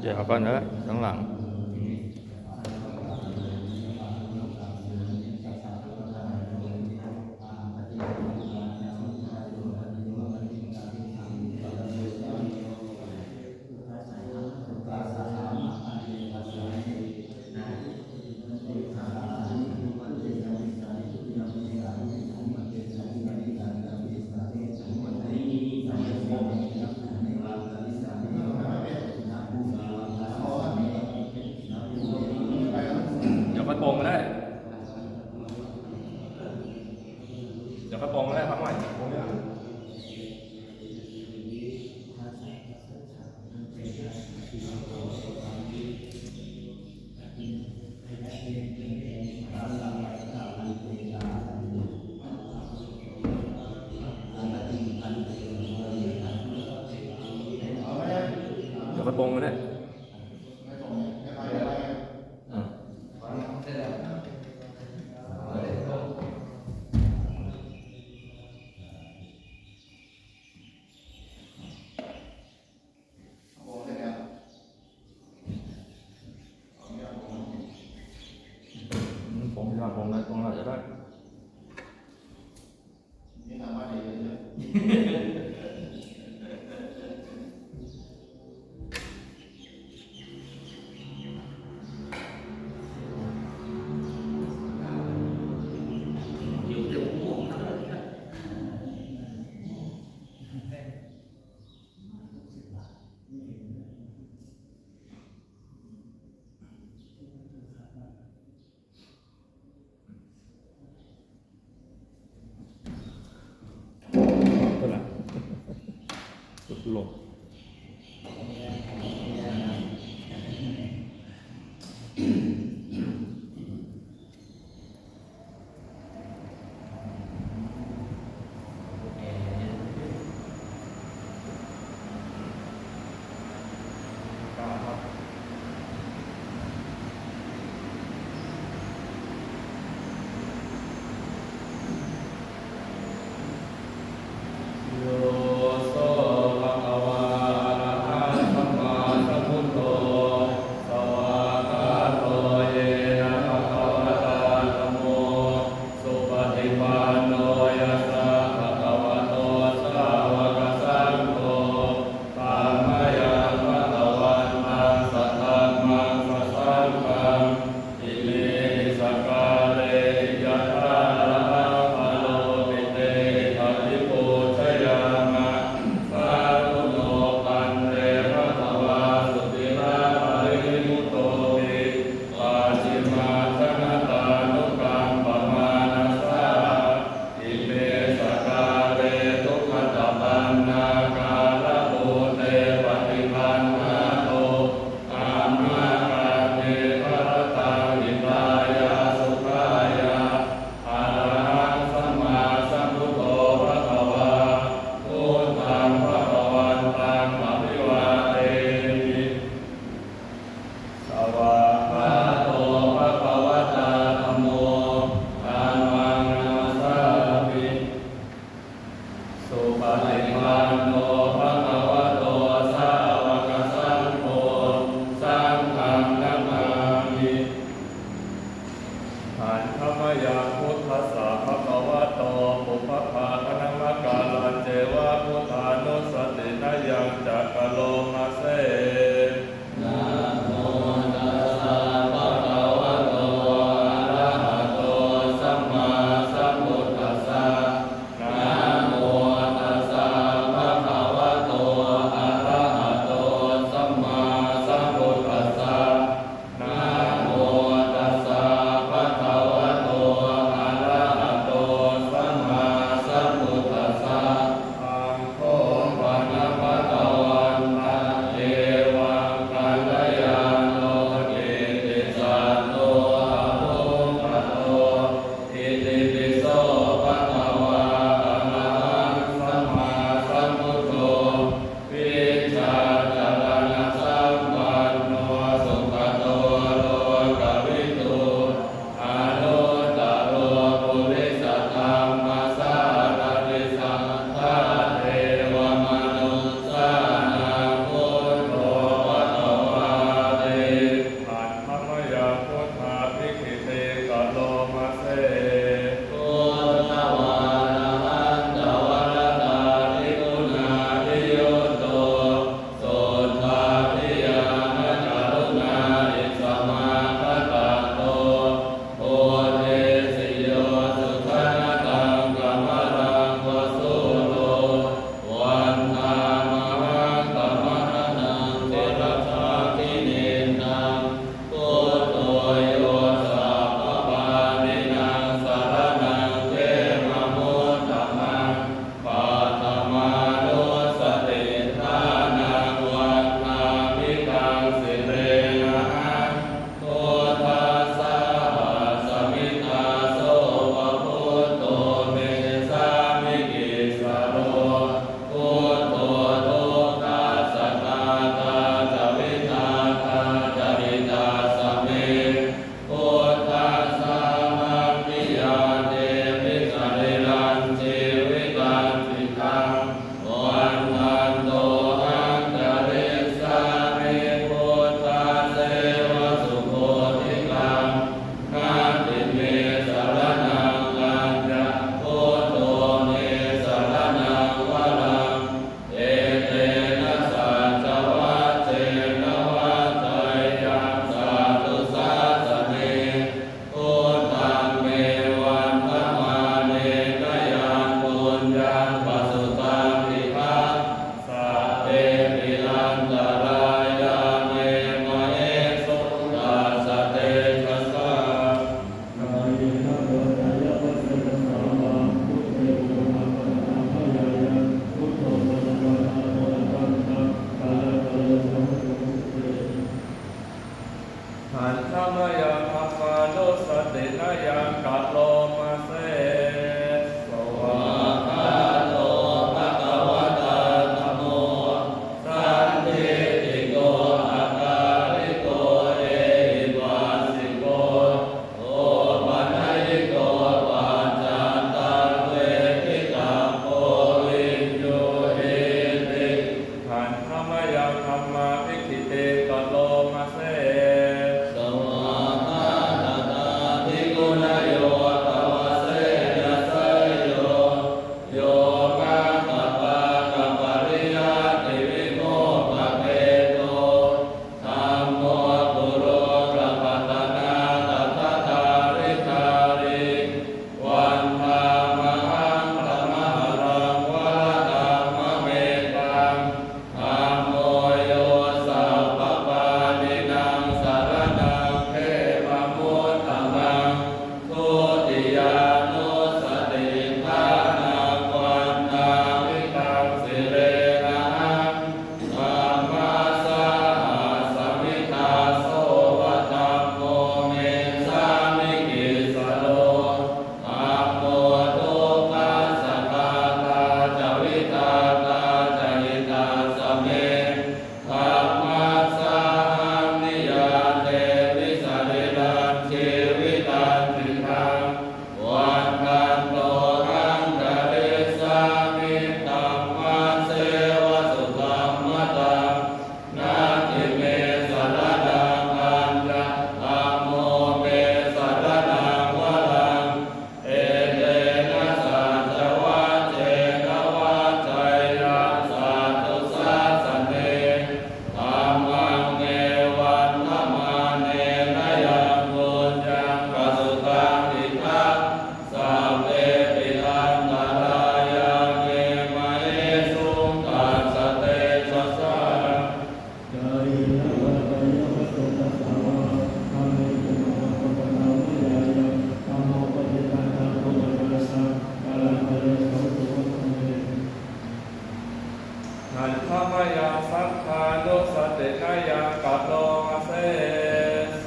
เดี๋ยวก่อนนะข้างหลังเดี๋ยวค่อยโปรงก็ได้พักใหม่เดี๋ยวค่อยโปรงก็ได้ผมจะผมนะตรงไหนจะได้นี่ทำมาดีเลยก็แหละสุดลง ธรรมยังสัพพานุสตินายังกัตโตมาเส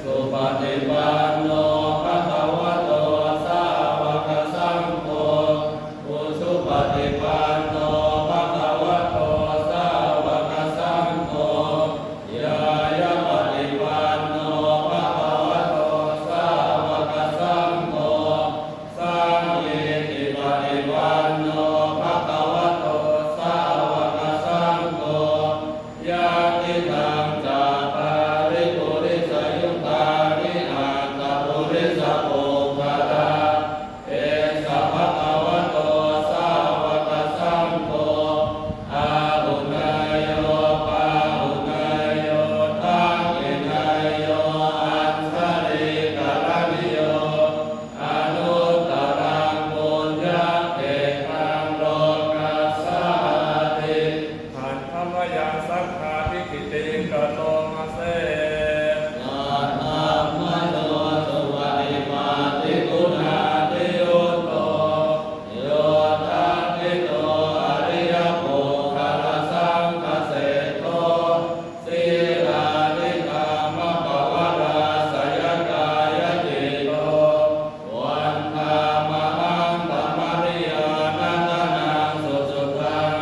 สุปฏิปันโนภะคะวะโตสาวกสังโฆอุชุปฏิปันโนภะคะวะโตสาวกสังโฆยายะปฏิปันโนภะคะวะโตสาวกสังโฆสังฆิติปฏิปันโนภะคะวะโตสาวกสังโฆยะติตังจาปาริปุริสยุตานิอาตปุริสโภคตาเอสะภะคะวะโตสาวกสังโฆอาหุนายโยปาหุนายโยทักขินายโยอัญชลิกรณิโยอนุตตรังปุญญเขตังโลกัสสาติหันธรรมยังสัพพาทิฏฐิติกโตมาเสนาธัมมโนสุปฏิปันติคุณาติยุตโตโยทัตติโตอริยโภคลสังคเสโตสีลานิกามปวาราสยกายจิโตวันธามหังธรรมริยานันตนังสุสุตัง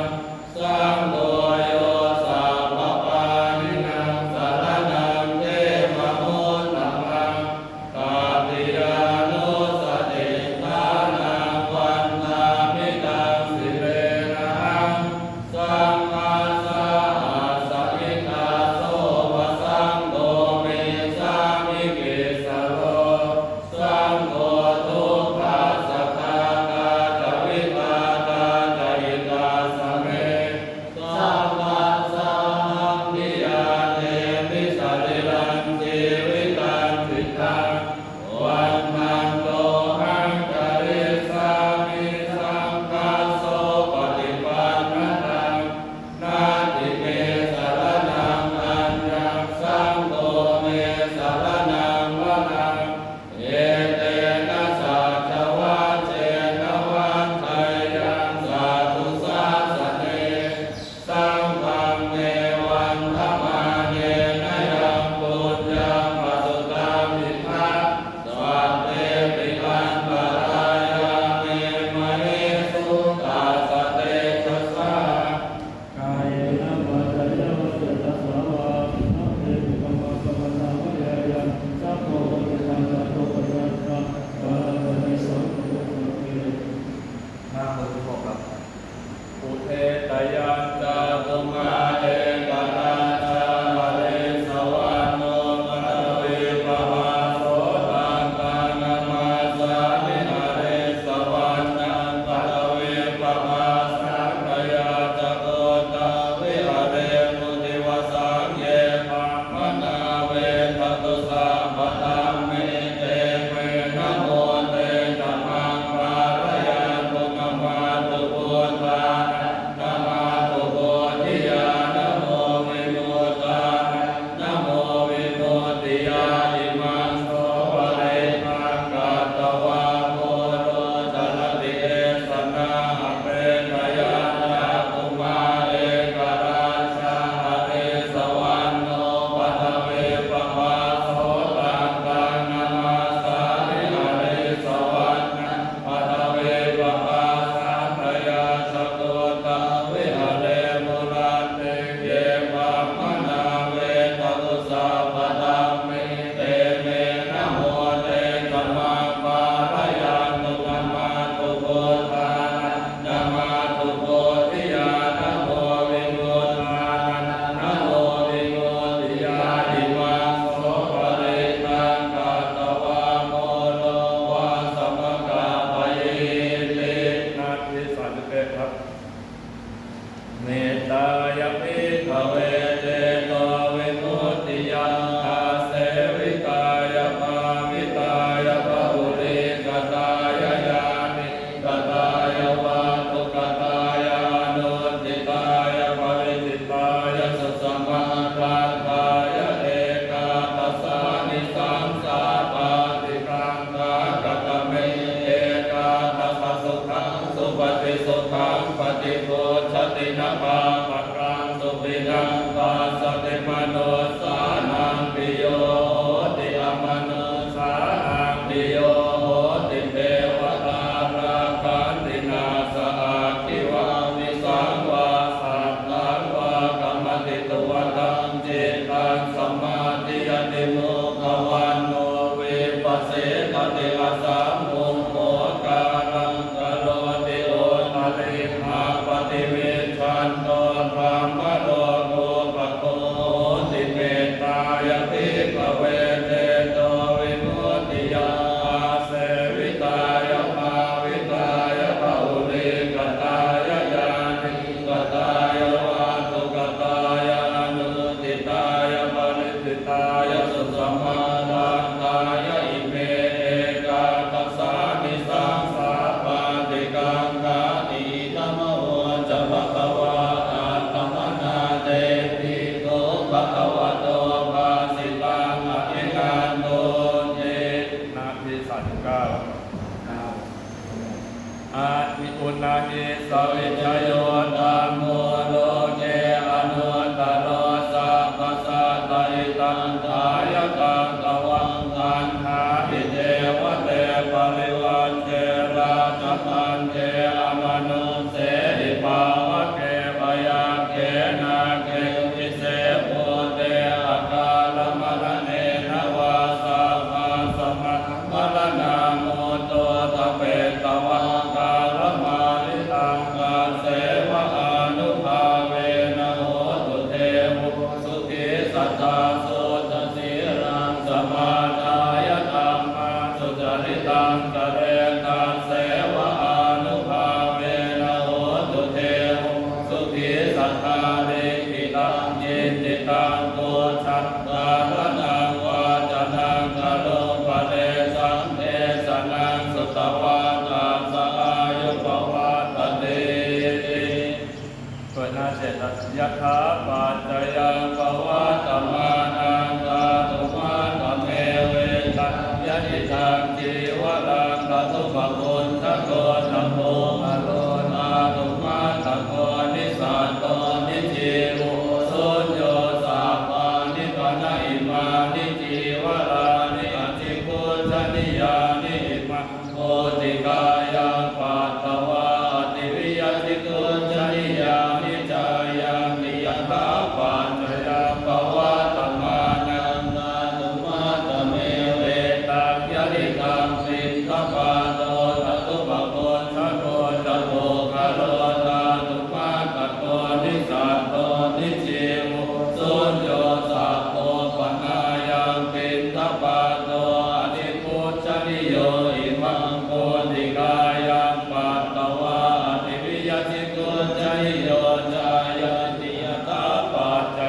สังโฆโยสัพพปานินังสารนังเทวโมตตัมมังกาติยานุสติทานังวันธามิตังสิเรนังสังฆาสาสัมมิตาโสวสังโฆเมสามิกิสโลสังโฆทุกขาสัทธาตาจวิตาตาจยิตาสเมสัพพัสสะหังนิยาเตมิสริรันติวิตังสิตังวันนันโตหังจริสามิสังฆาโสปฏิปันนังนาทิเมสรณังอัญญังสังโฆเมสรณังวนังเอเตนะสัจวัจเจนะวันไทยังสาธุสาสเนสังฆังเมวันธรรมาเนนะยังปุญญังปสุตังมิทัสสวัสเตปิลันปรายาเมมเหสุตัสสะเตชัสสะกายนะวาจายะวสิตัสสะวะนะเตปิกัมมะกัมมะนาวิยายังสัพพะวิตังสัพพะปัญญาตะวะระนิสังโฆเตนะโมพุทโธครับอุเทตยัญจาตุมาเอกราชาเรสวานโนมะเวปะมาโสตังกานามาสามิหเรสวานังปะเวปะมาสังขยาจโกตาวิหเรมุนิวสังเยปัมมนาเวทตุสัพพะธัมเมเตเมนะโมเตธัมมังปารายาตุกัมมาตุพุทธานะมาตุโพธิยานะโมวิมุตตานะโมวิมุตติยาอิมังโสภะเรมังกัตตวาโมโนจรติเอสนาเปตยานาตุมาเอกราชาเรสวานโนปัทเวปะมาโสตังกานามาสามิหเรสวานังปัทเวปะมาสังขยาสโกตาวิหเรมุราเตเยปัมมนาเวทตุสัพพะธัมเมเตเมนะโมเตธัมมังปารายาตุกัมมาตุพุทธานะมาตุโพธิยานะโมวิมุตตานะโมวิมุตติยาอิมังโสภะเรตังกัตตวาโมโนวาสัมมกาปะเยตินาทิสันเตครับ เมตตายะภิกขเวเตโตวิมุตติยังอาเสวิกายะภาวิตายะภะบุริกตายะญาณิกตายะวาตุกตายะอนุตติตายะปริจิตายะสุสัมมาทัฏฐายะเอกาตัสสานิสังสาปาติกังกากัตเมเอกาตัสสะสุขังสุปฏิสุขังปฏิโภชตินะปาปะกังสุป ปินังปัสสติมโนสานังปิโยโหติอมโนสานังปิโยโหติเทวตาราคันตินาสอาคิวามิสังวาสัตตังวากรรมติตวตังเจตังสมาธิยติโมภวันโนเวปัสเสตติอาสามุงโมการังกโรติโอทะเลมาปฏิเวชันโตพรามโรโกปะโคติเมตตายภิกขเวเทโตวิมุตติยาเสวิตายภาวิตายภาอุริกตายญาณิกตายวาตุกตายอนุติตายปริติตายสุสมาทานตายอิเมเอกาทัสสานิสังสาปาติกังกาติธัมโมจะภะคะวะอะระหะนาเตปิโกภะคะวะโตภาสิตังอภิการโตเยนะภิสัจเก้าอาทิอุณาหิสวิจโยธัมโมโลเกอนุตตโรสัพพสัตตริตังทายตังตวังคันหาหิเทวเตปริวันเจราชพันเจอมนุเสหิภาวะเกปยาเกนาเกวิเศโพเตอาการมรณเนนวาสาภาสมะมรณาโมโตตเปตวังการมาลิตังกาเสวะอานุภาเวนะโหตุเทวุสุขิสัตตาสุตสีรังสมาทายธัมมาสุจริตังกเรตังเสวะอานุภาเวนะโหตุเทวุสุขิสัทธาเรหิตังเจติตังโกชัตตารนังวาจนังกโลปะเดสังเทสนังสุตวาตาสอายุปวัตเตเปิดหน้าเสร็จแล้วยะถาปัจจยังปวัตตมานังกาตุมาตเมเวตัญญาติทังจีวรังกตุปะปุณทโกธัมโมอโลนาตุมาตโกนิสัตโตนิจิวุสุญโยสัพพานิปนะอิมานิจีวรานิอธิพุทธนิยานิมังโอติกายังปัตตวาติวิยติกุญจนิยานิจายังนิยตาปัจจยังปวัตตมานังนาตุมาตเมเวตัญญาติตังสิทธปาโตตตุปะโกชะโกตโตกะโลตาตุมาตโกนิสัตโตนิจิวุสุญโยสัพโพปนายังปินทปาโตอธิพุทธนิโยอิมังโพธิกายังปัตตวาอธิวิยติกุญจนิโยจายติยตาปัจจ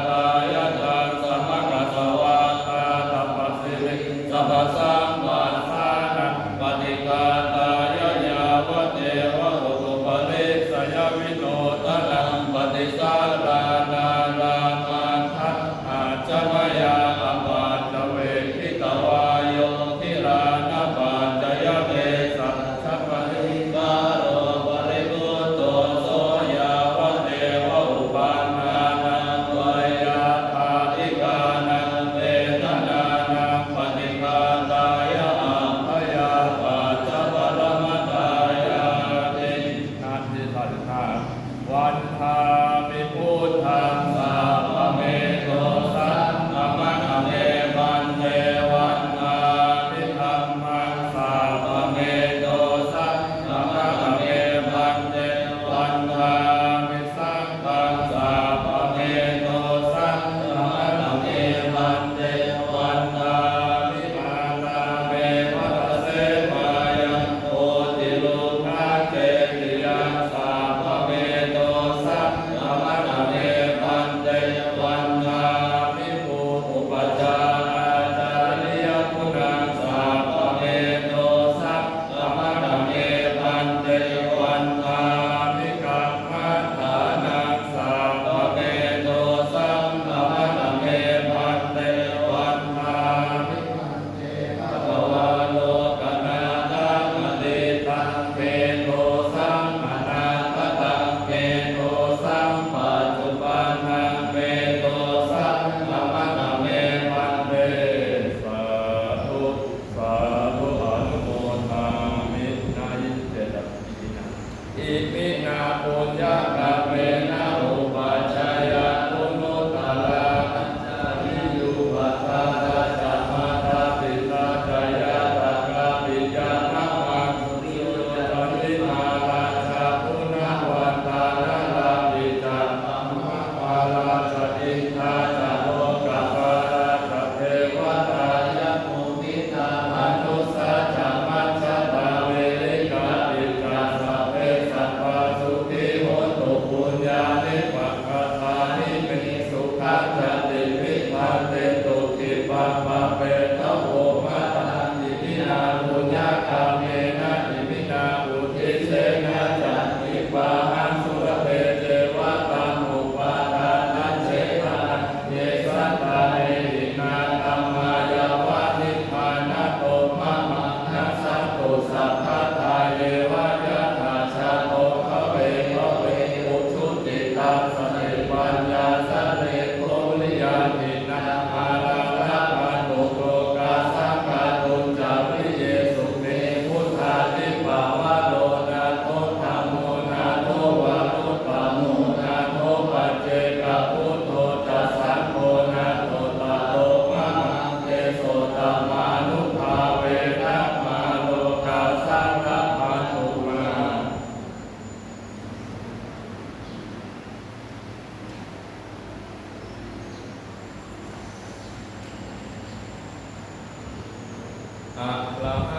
ตายะตังสัมมากัสสวาตาตัปปะสิริสัพพสังกัสสานังปฏิกาตายะยาวะเทวะอุตุปะริสยวิโนทนังปฏิสารานารามันทัสอาจมยาอปัจจเวคิตวายโยทิรานะปัจจยเวสัจฉปริกาโรปริบุตโตโสยาวะเทวะอุปันนานังวายาธาธิกานังเวทนานังปฏิกาตายะอัมพยาปัจจปรมตายาตินาทิสัทธาวันทามิพุทธังสาปะเมโตสังฆมังเมบันเทวันทามิธัมมังสาปะเมโตสังฆมังเมบันเทวันทามิสังฆังสาปะเมโตสังฆมังเมบันเทวันทามิมาลาเมวัตเสมายังโอติโลกาเจติยังสาปะเมโตสังฆมังเมบันเทวันทามิภูอุปจาราจาริยคุณังสาปะเมโตสังฆมังเมบันเทวันทามิกัมมัฏฐานังสาปะเมโตสังฆมังเมบันเทวันทามิภควาโลกนาตังอดิตังเปโตสังอนาคตังเปโตสังปัจจุบันนังเปโตสังฆมังเมบันเทสาธุสาธุอนุโมทามินายิเจตปินะอิมินาปุญญกรรมเมนะอุปัชฌายะปุณุตตะระอัญจาริยุปัฏฐานาจัมมาทาปิตาจายะตากาปิยานะมังสุริโยจันติมาราชาปุณณวันตานาลาปิจาธัมมะวาราชอินทาจาโลกปาราชเทวตายะมุนิตามนุสาจามัจจตาเวริกาปิจาสัพเพสัพพะสุขิโหตุปุญญานิปักขทานิมิสุขังจติวิภันเตตุกิปัปปะเปตโภมัตตังอิมินาปุญญกรรมเมนะอิมินาอุทิเสนะจันติปาหังสุรเปเจวะตังอุปาทานันเจตาเยสัตตาเนหินาธัมมายาวะนิพพานะโตมะมังนัสสัตตุสัพพะทาเยวะยะถาชาโตภเวภเวอุชุติตังสติปัญญาสะเรโกริยานินามาลาลาปานุโกกาสังฆาตุจาริเยสุเมพุทธานิปาวะโลนาโตธัมโมนาโตวารุปปะโมนาโตปัจเจกพุทโธจัสสังโฆนาโตตะโลมะมังเตโสตมานุภาเวนะมาโลกาสังฆปันตุมาอะระหะ